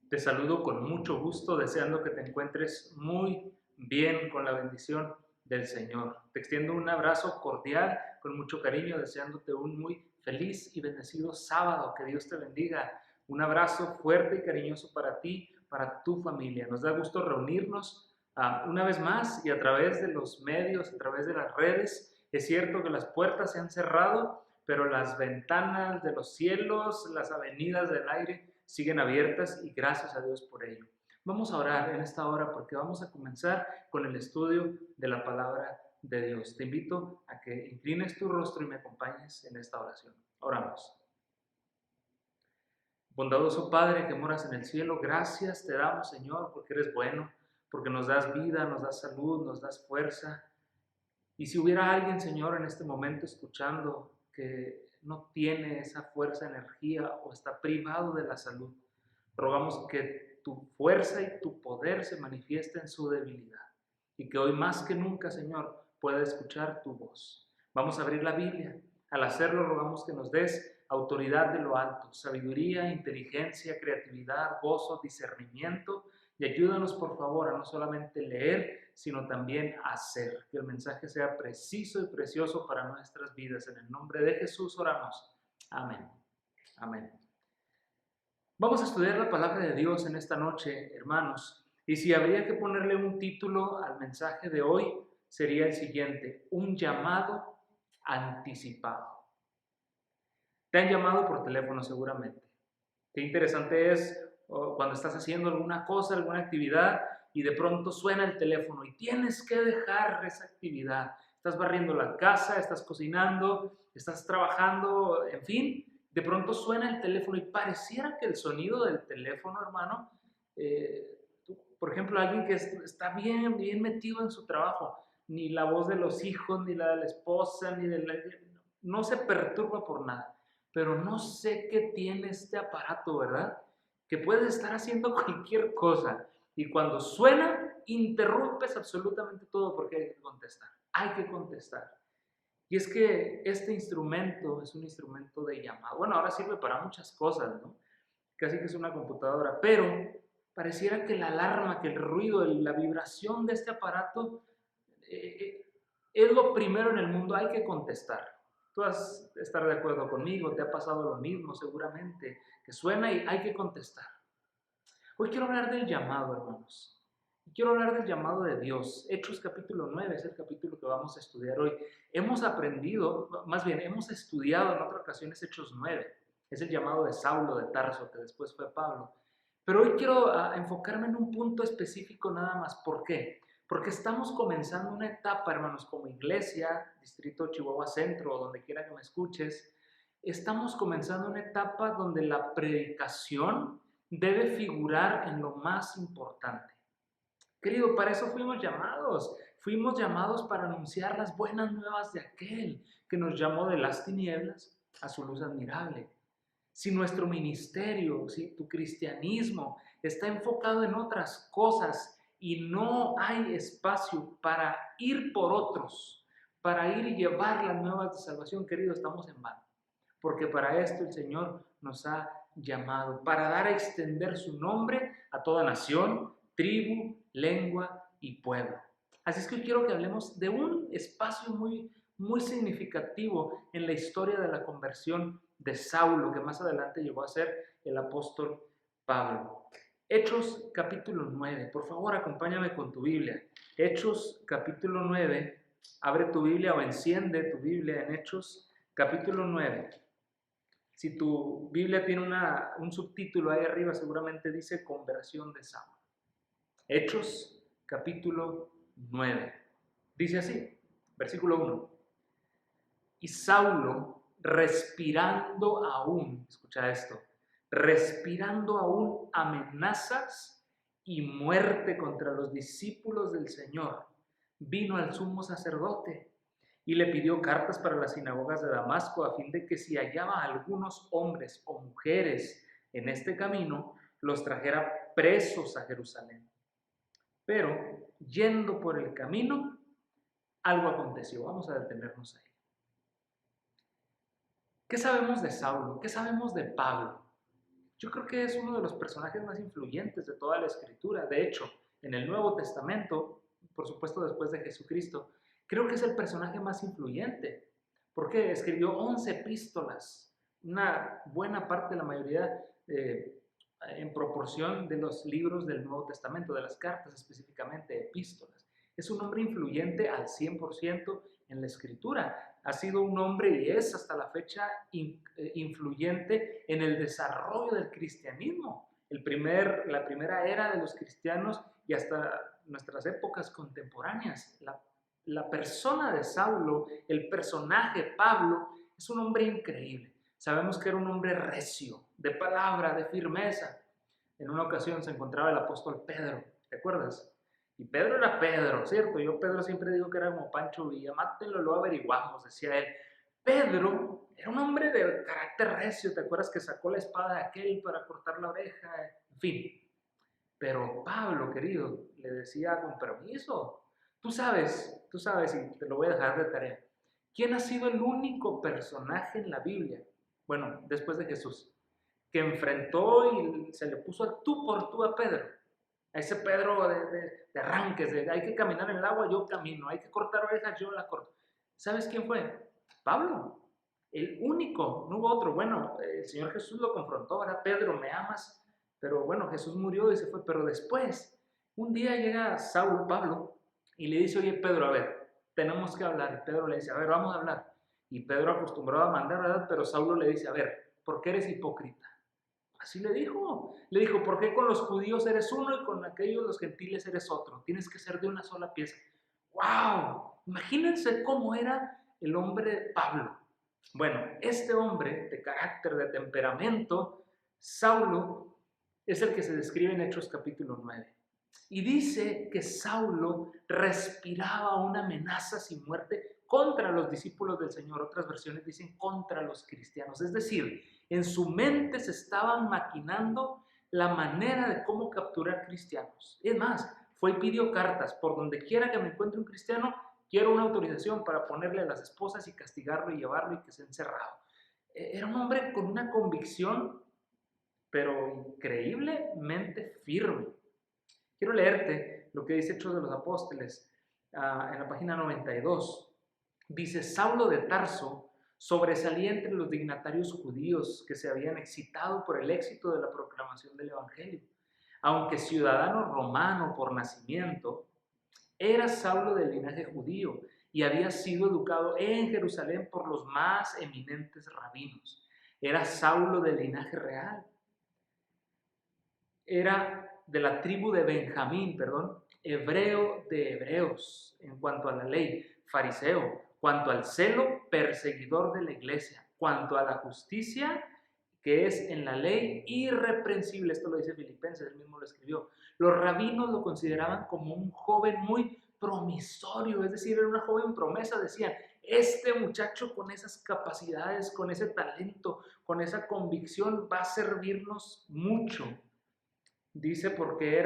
Te saludo con mucho gusto, deseando que te encuentres muy bien con la bendición del Señor. Te extiendo un abrazo cordial, con mucho cariño, deseándote un muy feliz y bendecido sábado. Que Dios te bendiga. Un abrazo fuerte y cariñoso para ti, para tu familia. Nos da gusto reunirnos una vez más y a través de los medios, a través de las redes. Es cierto que las puertas se han cerrado, pero las ventanas de los cielos, las avenidas del aire siguen abiertas y gracias a Dios por ello. Vamos a orar en esta hora porque vamos a comenzar con el estudio de la palabra de Dios. Te invito a que inclines tu rostro y me acompañes en esta oración. Oramos. Bondadoso Padre que moras en el cielo, gracias te damos, Señor, porque eres bueno, porque nos das vida, nos das salud, nos das fuerza. Y si hubiera alguien, Señor, en este momento escuchando que no tiene esa fuerza, energía o está privado de la salud, rogamos que tu fuerza y tu poder se manifieste en su debilidad y que hoy más que nunca, Señor, pueda escuchar tu voz. Vamos a abrir la Biblia. Al hacerlo, rogamos que nos des autoridad de lo alto, sabiduría, inteligencia, creatividad, gozo, discernimiento, y ayúdanos, por favor, a no solamente leer, sino también a hacer. Que el mensaje sea preciso y precioso para nuestras vidas. En el nombre de Jesús oramos. Amén. Amén. Vamos a estudiar la palabra de Dios en esta noche, hermanos. Y si habría que ponerle un título al mensaje de hoy, sería el siguiente: un llamado anticipado. Te han llamado por teléfono seguramente. Qué interesante es cuando estás haciendo alguna cosa, alguna actividad, y de pronto suena el teléfono y tienes que dejar esa actividad. Estás barriendo la casa, estás cocinando, estás trabajando, en fin, de pronto suena el teléfono y pareciera que el sonido del teléfono, hermano, por ejemplo, alguien que está bien metido en su trabajo, ni la voz de los hijos, ni la de la esposa, no se perturba por nada. Pero no sé qué tiene este aparato, ¿verdad? Que puedes estar haciendo cualquier cosa y cuando suena, interrumpes absolutamente todo porque hay que contestar. Hay que contestar. Y es que este instrumento es un instrumento de llamado. Bueno, ahora sirve para muchas cosas, ¿no? Casi que es una computadora, pero pareciera que la alarma, que el ruido, la vibración de este aparato es lo primero en el mundo. Hay que contestar. Tú vas a estar de acuerdo conmigo, te ha pasado lo mismo seguramente, que suena y hay que contestar. Hoy quiero hablar del llamado, hermanos. Quiero hablar del llamado de Dios. Hechos capítulo 9 es el capítulo que vamos a estudiar hoy. Hemos aprendido, más bien hemos estudiado en otras ocasiones Hechos 9. Es el llamado de Saulo de Tarso, que después fue Pablo. Pero hoy quiero enfocarme en un punto específico nada más. ¿Por qué? Porque estamos comenzando una etapa, hermanos, como iglesia, Distrito Chihuahua Centro, o donde quiera que me escuches. Estamos comenzando una etapa donde la predicación debe figurar en lo más importante. Querido, para eso fuimos llamados. Fuimos llamados para anunciar las buenas nuevas de aquel que nos llamó de las tinieblas a su luz admirable. Si nuestro ministerio, si tu cristianismo está enfocado en otras cosas y no hay espacio para ir por otros, para ir y llevar las nuevas de salvación, querido, estamos en vano. Porque para esto el Señor nos ha llamado, para dar a extender su nombre a toda nación, tribu, lengua y pueblo. Así es que quiero que hablemos de un espacio muy significativo en la historia de la conversión de Saulo, que más adelante llegó a ser el apóstol Pablo. Hechos capítulo 9, por favor acompáñame con tu Biblia. Hechos capítulo 9, abre tu Biblia o enciende tu Biblia en Hechos capítulo 9. Si tu Biblia tiene un subtítulo ahí arriba, seguramente dice conversión de Saulo. Hechos capítulo 9. Dice así, versículo 1. Y Saulo, respirando aún, escucha esto, respirando aún amenazas y muerte contra los discípulos del Señor, vino al sumo sacerdote y le pidió cartas para las sinagogas de Damasco a fin de que si hallaba algunos hombres o mujeres en este camino, los trajera presos a Jerusalén. Pero yendo por el camino, algo aconteció. Vamos a detenernos ahí. ¿Qué sabemos de Saulo? ¿Qué sabemos de Pablo? Yo creo que es uno de los personajes más influyentes de toda la Escritura. De hecho, en el Nuevo Testamento, por supuesto después de Jesucristo, creo que es el personaje más influyente, porque escribió 11 epístolas, una buena parte, la mayoría, en proporción de los libros del Nuevo Testamento, de las cartas específicamente, epístolas. Es un hombre influyente al 100% en la Escritura. Ha sido un hombre y es hasta la fecha influyente en el desarrollo del cristianismo. La primera era de los cristianos y hasta nuestras épocas contemporáneas. La persona de Saulo, el personaje Pablo, es un hombre increíble. Sabemos que era un hombre recio, de palabra, de firmeza. En una ocasión se encontraba el apóstol Pedro, ¿te acuerdas? Y Pedro era Pedro, ¿cierto? Yo Pedro siempre digo que era como Pancho Villa, mátenlo, lo averiguamos, decía él. Pedro era un hombre de carácter recio, ¿te acuerdas que sacó la espada de aquel para cortar la oreja? En fin. Pero Pablo, querido, le decía con permiso, tú sabes, y te lo voy a dejar de tarea, ¿quién ha sido el único personaje en la Biblia, bueno, después de Jesús, que enfrentó y se le puso al tú por tú a Pedro? A ese Pedro de arranques, de hay que caminar en el agua, yo camino, hay que cortar orejas, yo la corto. ¿Sabes quién fue? Pablo, el único, no hubo otro. Bueno, el Señor Jesús lo confrontó, ¿verdad? Pedro, ¿me amas? Pero bueno, Jesús murió y se fue. Pero después, un día llega Saulo, Pablo, y le dice, oye, Pedro, a ver, tenemos que hablar. Y Pedro le dice, a ver, vamos a hablar. Y Pedro acostumbrado a mandar, ¿verdad? Pero Saulo le dice, a ver, ¿por qué eres hipócrita? Así le dijo. Le dijo, ¿por qué con los judíos eres uno y con aquellos los gentiles eres otro? Tienes que ser de una sola pieza. ¡Wow! Imagínense cómo era el hombre Pablo. Bueno, este hombre de carácter, de temperamento, Saulo, es el que se describe en Hechos capítulo 9. Y dice que Saulo respiraba una amenaza sin muerte contra los discípulos del Señor. Otras versiones dicen contra los cristianos. Es decir, en su mente se estaban maquinando la manera de cómo capturar cristianos. Es más, fue y pidió cartas. Por donde quiera que me encuentre un cristiano, quiero una autorización para ponerle a las esposas y castigarlo y llevarlo y que sea encerrado. Era un hombre con una convicción, pero increíblemente firme. Quiero leerte lo que dice Hechos de los Apóstoles en la página 92. Dice, Saulo de Tarso sobresalía entre los dignatarios judíos que se habían excitado por el éxito de la proclamación del Evangelio. Aunque ciudadano romano por nacimiento, era Saulo del linaje judío y había sido educado en Jerusalén por los más eminentes rabinos. Era Saulo del linaje real. Era de la tribu de Benjamín, hebreo de hebreos en cuanto a la ley, fariseo, cuanto al celo, perseguidor de la iglesia, cuanto a la justicia, que es en la ley irreprensible. Esto lo dice Filipenses, él mismo lo escribió. Los rabinos lo consideraban como un joven muy promisorio, es decir, era una joven promesa. Decían, este muchacho con esas capacidades, con ese talento, con esa convicción va a servirnos mucho. Dice, porque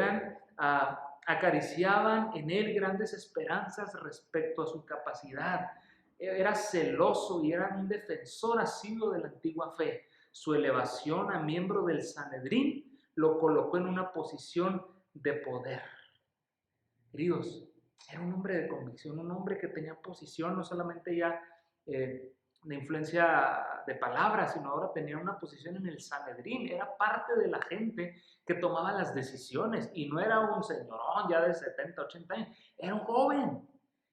acariciaban en él grandes esperanzas respecto a su capacidad. Era celoso y era un defensor asiduo de la antigua fe. Su elevación a miembro del Sanedrín lo colocó en una posición de poder. Queridos, era un hombre de convicción, un hombre que tenía posición, no solamente ya de influencia de palabras, sino ahora tenía una posición en el Sanedrín, era parte de la gente que tomaba las decisiones y no era un señorón ya de 70, 80 años, era un joven.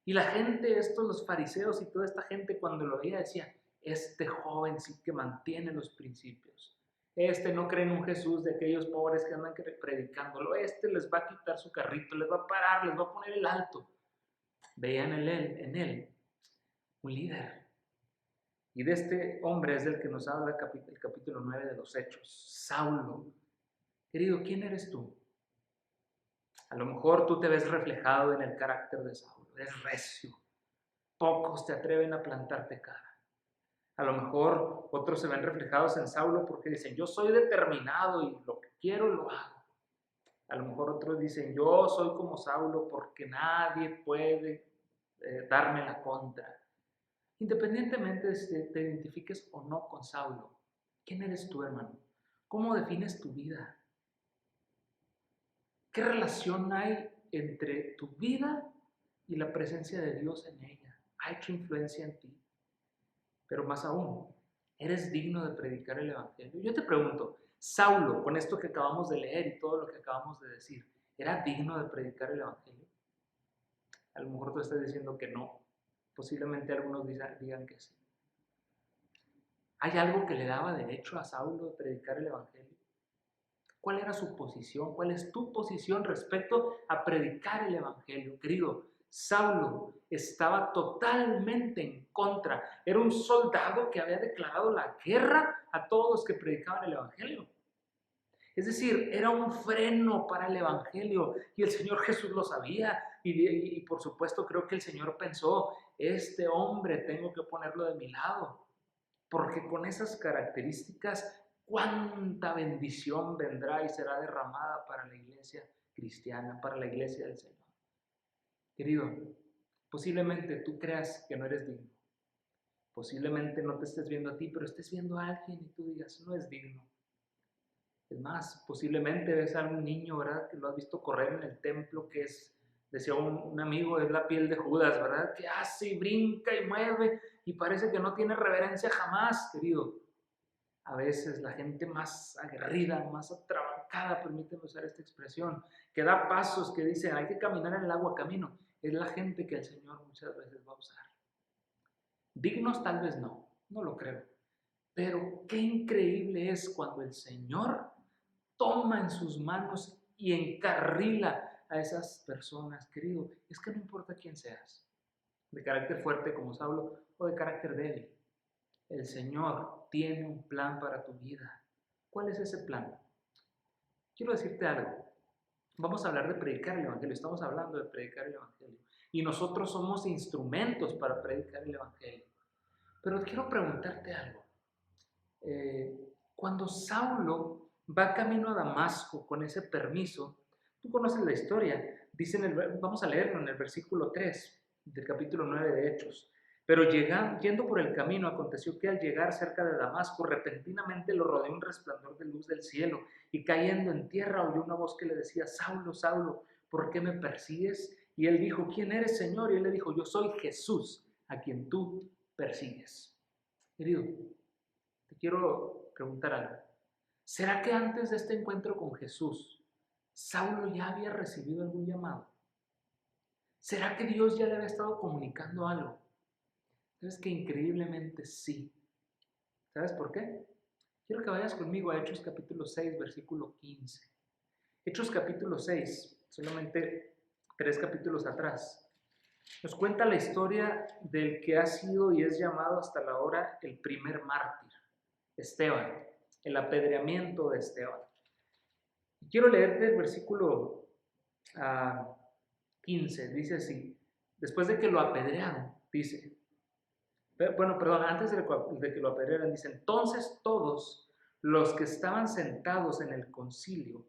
Y la gente, los fariseos y toda esta gente cuando lo veía decía, este joven sí que mantiene los principios. Este no cree en un Jesús de aquellos pobres que andan predicándolo. Este les va a quitar su carrito, les va a parar, les va a poner el alto. Veían en él un líder. Y de este hombre es del que nos habla el capítulo 9 de los Hechos, Saulo. Querido, ¿quién eres tú? A lo mejor tú te ves reflejado en el carácter de Saulo. Es recio. Pocos te atreven a plantarte cara. A lo mejor otros se ven reflejados en Saulo porque dicen, yo soy determinado y lo que quiero lo hago. A lo mejor otros dicen, yo soy como Saulo porque nadie puede darme la contra. Independientemente de si te identifiques o no con Saulo, ¿quién eres tú, hermano? ¿Cómo defines tu vida? ¿Qué relación hay entre tu vida y la presencia de Dios en ella? ¿Ha hecho influencia en ti? Pero más aún, ¿eres digno de predicar el Evangelio? Yo te pregunto, Saulo, con esto que acabamos de leer y todo lo que acabamos de decir, ¿era digno de predicar el Evangelio? A lo mejor tú estás diciendo que no. Posiblemente algunos digan que sí. ¿Hay algo que le daba derecho a Saulo de predicar el Evangelio? ¿Cuál era su posición? ¿Cuál es tu posición respecto a predicar el Evangelio? Querido, Saulo estaba totalmente en contra. Era un soldado que había declarado la guerra a todos los que predicaban el Evangelio. Es decir, era un freno para el Evangelio y el Señor Jesús lo sabía y por supuesto creo que el Señor pensó, este hombre tengo que ponerlo de mi lado, porque con esas características, cuánta bendición vendrá y será derramada para la iglesia cristiana, para la iglesia del Señor. Querido, posiblemente tú creas que no eres digno. Posiblemente no te estés viendo a ti, pero estés viendo a alguien y tú digas, no es digno. Es más, posiblemente ves a un niño, ¿verdad? Que lo has visto correr en el templo, que es, decía un amigo, es la piel de Judas, ¿verdad? Que hace y brinca y mueve y parece que no tiene reverencia jamás, querido. A veces la gente más aguerrida, más atrabancada, permíteme usar esta expresión, que da pasos, que dice, hay que caminar en el agua camino, es la gente que el Señor muchas veces va a usar. Dignos tal vez no lo creo. Pero qué increíble es cuando el Señor toma en sus manos y encarrila a esas personas, querido. Es que no importa quién seas, de carácter fuerte como Saulo o de carácter débil. El Señor tiene un plan para tu vida. ¿Cuál es ese plan? Quiero decirte algo. Vamos a hablar de predicar el Evangelio. Estamos hablando de predicar el Evangelio. Y nosotros somos instrumentos para predicar el Evangelio. Pero quiero preguntarte algo. Cuando Saulo va camino a Damasco con ese permiso, tú conoces la historia, vamos a leerlo en el versículo 3 del capítulo 9 de Hechos. Pero yendo por el camino, aconteció que al llegar cerca de Damasco, repentinamente lo rodeó un resplandor de luz del cielo, y cayendo en tierra oyó una voz que le decía, Saulo, Saulo, ¿por qué me persigues? Y él dijo, ¿quién eres, Señor? Y él le dijo, yo soy Jesús, a quien tú persigues. Querido, te quiero preguntar algo. ¿Será que antes de este encuentro con Jesús, Saulo ya había recibido algún llamado? ¿Será que Dios ya le había estado comunicando algo? ¿Sabes que increíblemente sí? ¿Sabes por qué? Quiero que vayas conmigo a Hechos capítulo 6, versículo 15. Hechos capítulo 6, solamente 3 capítulos atrás, nos cuenta la historia del que ha sido y es llamado hasta la hora el primer mártir, Esteban, el apedreamiento de Esteban. Quiero leerte el versículo 15, dice así, después de que lo apedrearon, dice, bueno, perdón, antes de que lo apedrearan, dice, entonces todos los que estaban sentados en el concilio,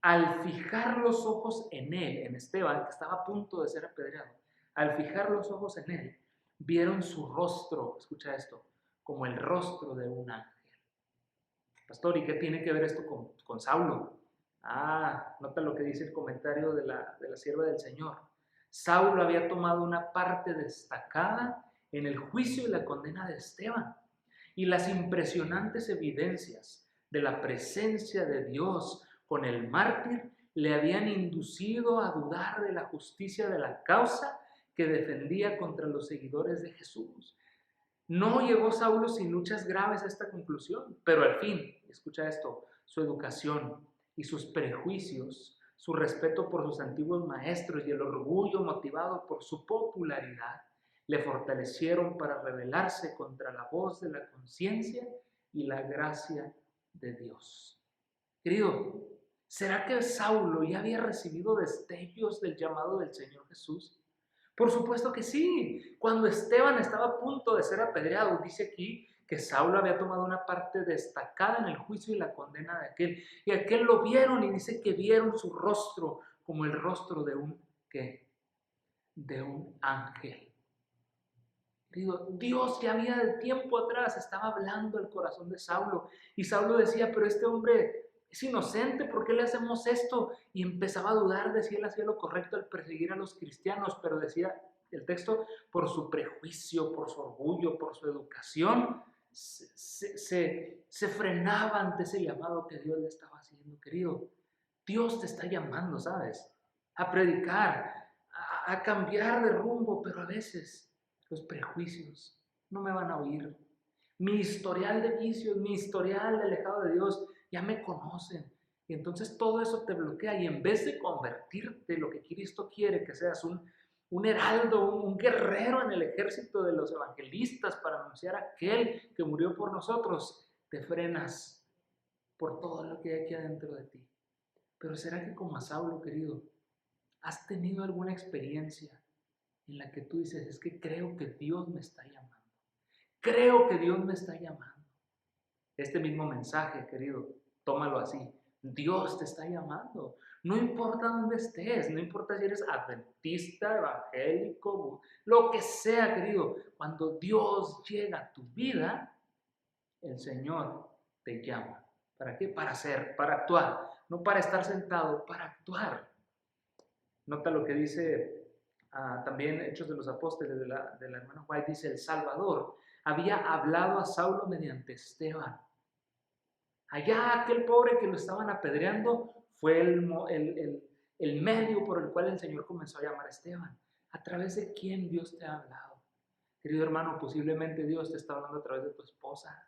al fijar los ojos en él, en Esteban, que estaba a punto de ser apedreado, al fijar los ojos en él, vieron su rostro, escucha esto, como el rostro de un ángel. Pastor, ¿y qué tiene que ver esto con Saulo? Nota lo que dice el comentario de la sierva del Señor. Saulo había tomado una parte destacada en el juicio y la condena de Esteban, y las impresionantes evidencias de la presencia de Dios con el mártir le habían inducido a dudar de la justicia de la causa que defendía contra los seguidores de Jesús. No llegó Saulo sin luchas graves a esta conclusión, pero al fin, escucha esto, su educación y sus prejuicios, su respeto por sus antiguos maestros y el orgullo motivado por su popularidad, le fortalecieron para rebelarse contra la voz de la conciencia y la gracia de Dios. Querido, ¿será que Saulo ya había recibido destellos del llamado del Señor Jesús? Por supuesto que sí. Cuando Esteban estaba a punto de ser apedreado, dice aquí que Saulo había tomado una parte destacada en el juicio y la condena de aquel. Y aquel lo vieron y dice que vieron su rostro como el rostro de un, ¿qué? De un ángel. Querido, Dios ya había de tiempo atrás estaba hablando al corazón de Saulo. Y Saulo decía, pero este hombre es inocente, ¿por qué le hacemos esto? Y empezaba a dudar de si él hacía lo correcto al perseguir a los cristianos, pero decía el texto, por su prejuicio, por su orgullo, por su educación, se frenaba ante ese llamado que Dios le estaba haciendo. Querido, Dios te está llamando, ¿sabes? A predicar, a cambiar de rumbo, pero a veces los prejuicios no me van a oír. Mi historial de vicios, mi historial de alejado de Dios, ya me conocen. Y entonces todo eso te bloquea y en vez de convertirte lo que Cristo quiere, que seas un heraldo, un guerrero en el ejército de los evangelistas para anunciar a aquel que murió por nosotros, te frenas por todo lo que hay aquí adentro de ti. Pero ¿será que como a Saulo, querido, has tenido alguna experiencia en la que tú dices, es que creo que Dios me está llamando? Creo que Dios me está llamando. Este mismo mensaje, querido, tómalo así. Dios te está llamando. No importa dónde estés, no importa si eres adventista, evangélico, lo que sea, querido. Cuando Dios llega a tu vida, el Señor te llama. ¿Para qué? Para hacer, para actuar. No para estar sentado, para actuar. Nota lo que dice también Hechos de los Apóstoles de la hermana White, dice, el Salvador había hablado a Saulo mediante Esteban. Allá aquel pobre que lo estaban apedreando fue el medio por el cual el Señor comenzó a llamar a Esteban. ¿A través de quién Dios te ha hablado? Querido hermano, posiblemente Dios te está hablando a través de tu esposa.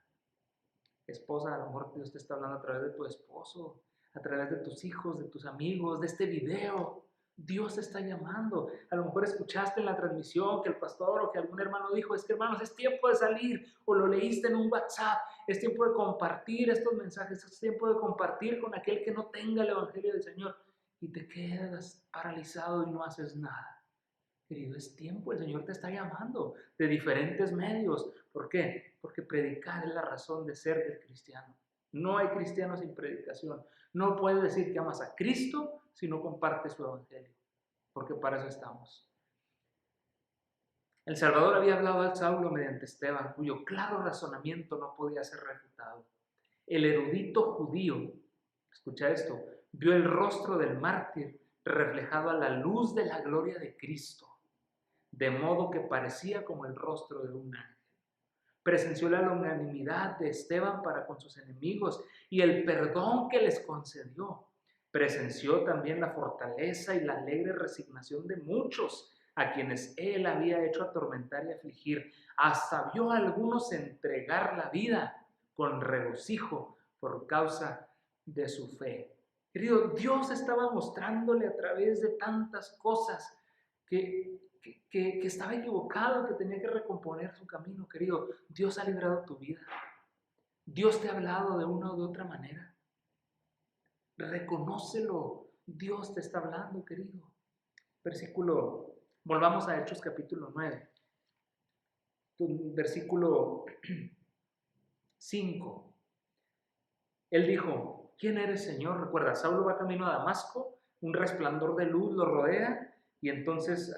Esposa, a lo mejor Dios te está hablando a través de tu esposo, a través de tus hijos, de tus amigos, de este video. Dios te está llamando. A lo mejor escuchaste en la transmisión que el pastor o que algún hermano dijo, es que hermanos, es tiempo de salir, o lo leíste en un WhatsApp, es tiempo de compartir estos mensajes, es tiempo de compartir con aquel que no tenga el Evangelio del Señor, y te quedas paralizado y no haces nada. Querido, es tiempo, el Señor te está llamando de diferentes medios. ¿Por qué? Porque predicar es la razón de ser del cristiano. No hay cristiano sin predicación. No puedes decir que amas a Cristo si no compartes su evangelio, porque para eso estamos. El Salvador había hablado al Saulo mediante Esteban, cuyo claro razonamiento no podía ser refutado. El erudito judío, escucha esto, vio el rostro del mártir reflejado a la luz de la gloria de Cristo, de modo que parecía como el rostro de un ángel. Presenció la longanimidad de Esteban para con sus enemigos y el perdón que les concedió. Presenció también la fortaleza y la alegre resignación de muchos a quienes él había hecho atormentar y afligir. Hasta vio a algunos entregar la vida con regocijo por causa de su fe. Querido, Dios estaba mostrándole a través de tantas cosas que estaba equivocado, que tenía que recomponer su camino, querido. Dios ha librado tu vida. Dios te ha hablado de una o de otra manera. Reconócelo. Dios te está hablando, querido. Volvamos a Hechos capítulo 9. Versículo 5. Él dijo, ¿quién eres, Señor? Recuerda, Saulo va camino a Damasco, un resplandor de luz lo rodea, y entonces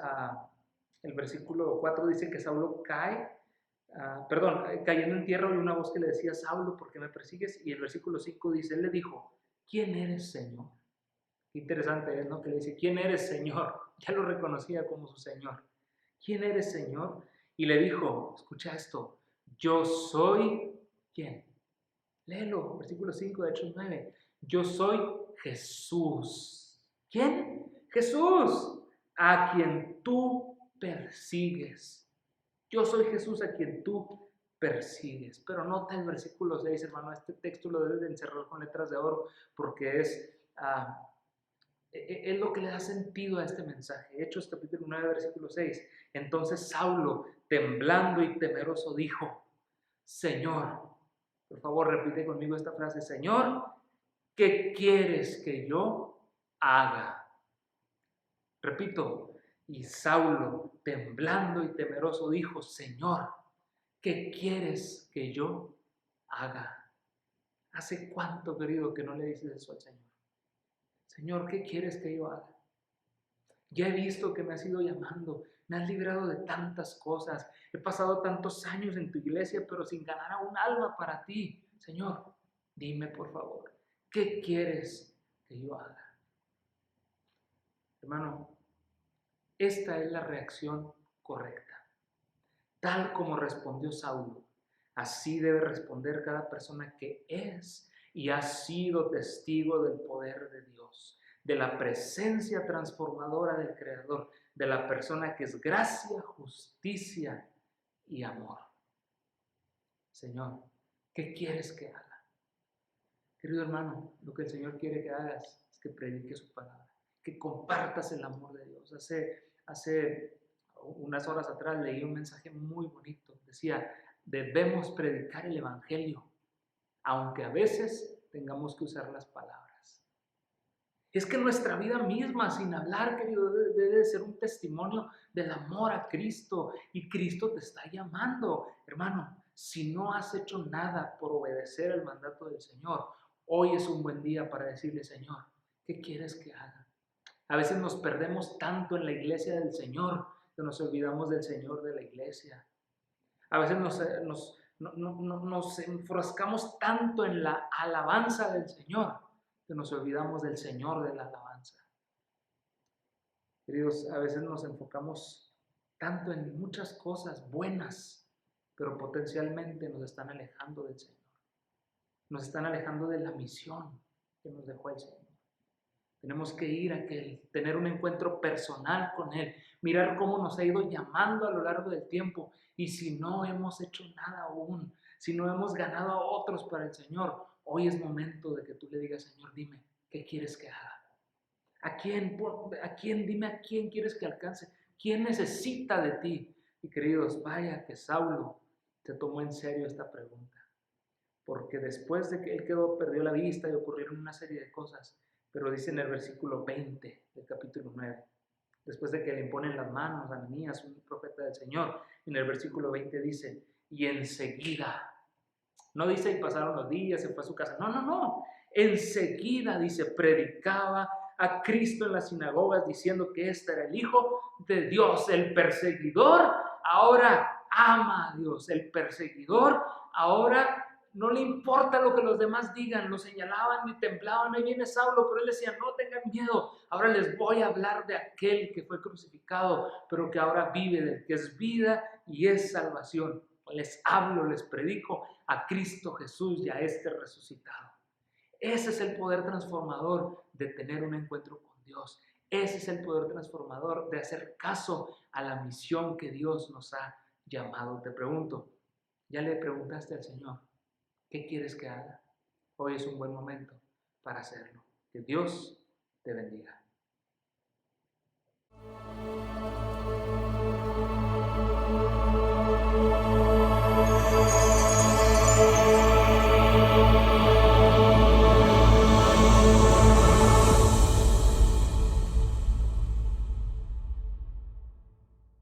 el versículo 4 dice que Saulo cayendo en tierra, y una voz que le decía, Saulo, ¿por qué me persigues? Y el versículo 5 dice, él le dijo, ¿quién eres, Señor? Qué interesante es, ¿no? Que le dice, ¿quién eres, Señor? Ya lo reconocía como su Señor. ¿Quién eres, Señor? Y le dijo, escucha esto, yo soy, ¿quién? Léelo, versículo 5 de Hechos 9. Yo soy Jesús. ¿Quién? Jesús, a quien tú persigues. Yo soy Jesús a quien tú persigues. Pero nota el versículo 6, hermano. Este texto lo debes de encerrar con letras de oro porque es lo que le da sentido a este mensaje. Hechos capítulo 9, versículo 6. Entonces Saulo, temblando y temeroso, dijo, Señor, por favor, repite conmigo esta frase, Señor, ¿qué quieres que yo haga? Repito, y Saulo, temblando y temeroso, dijo, Señor, ¿qué quieres que yo haga? ¿Hace cuánto, querido, que no le dices eso al Señor? Señor, ¿qué quieres que yo haga? Ya he visto que me has ido llamando, me has librado de tantas cosas. He pasado tantos años en tu iglesia, pero sin ganar a un alma para ti. Señor, dime por favor, ¿qué quieres que yo haga? Hermano, esta es la reacción correcta. Tal como respondió Saulo, así debe responder cada persona que es y ha sido testigo del poder de Dios, de la presencia transformadora del Creador, de la persona que es gracia, justicia y amor. Señor, ¿qué quieres que haga? Querido hermano, lo que el Señor quiere que hagas es que prediques su palabra, que compartas el amor de Dios. Hace unas horas atrás leí un mensaje muy bonito. Decía, debemos predicar el Evangelio, aunque a veces tengamos que usar las palabras. Es que nuestra vida misma, sin hablar, querido, debe ser un testimonio del amor a Cristo. Y Cristo te está llamando. Hermano, si no has hecho nada por obedecer el mandato del Señor, hoy es un buen día para decirle, Señor, ¿qué quieres que haga? A veces nos perdemos tanto en la iglesia del Señor que nos olvidamos del Señor de la iglesia. A veces nos enfrascamos tanto en la alabanza del Señor que nos olvidamos del Señor de la alabanza. Queridos, a veces nos enfocamos tanto en muchas cosas buenas, pero potencialmente nos están alejando del Señor. Nos están alejando de la misión que nos dejó el Señor. Tenemos que ir a tener un encuentro personal con Él, mirar cómo nos ha ido llamando a lo largo del tiempo y si no hemos hecho nada aún, si no hemos ganado a otros para el Señor, hoy es momento de que tú le digas, Señor, dime, ¿qué quieres que haga? ¿A quién? Dime a quién quieres que alcance? ¿Quién necesita de ti? Y queridos, vaya que Saulo se tomó en serio esta pregunta, porque después de que él perdió la vista y ocurrieron una serie de cosas, pero dice en el versículo 20 del capítulo 9, después de que le imponen las manos a Ananías, un profeta del Señor, en el versículo 20 dice, y enseguida, no dice y pasaron los días, se fue a su casa, no, enseguida dice, predicaba a Cristo en las sinagogas diciendo que este era el Hijo de Dios. El perseguidor ahora ama a Dios, el perseguidor ahora no le importa lo que los demás digan, lo señalaban y temblaban, ahí viene Saulo, pero él decía, no tengan miedo, ahora les voy a hablar de aquel que fue crucificado, pero que ahora vive, del que es vida y es salvación. Les hablo, les predico a Cristo Jesús y a este resucitado. Ese es el poder transformador de tener un encuentro con Dios. Ese es el poder transformador de hacer caso a la misión que Dios nos ha llamado. Te pregunto, ¿ya le preguntaste al Señor qué quieres que haga? Hoy es un buen momento para hacerlo. Que Dios te bendiga.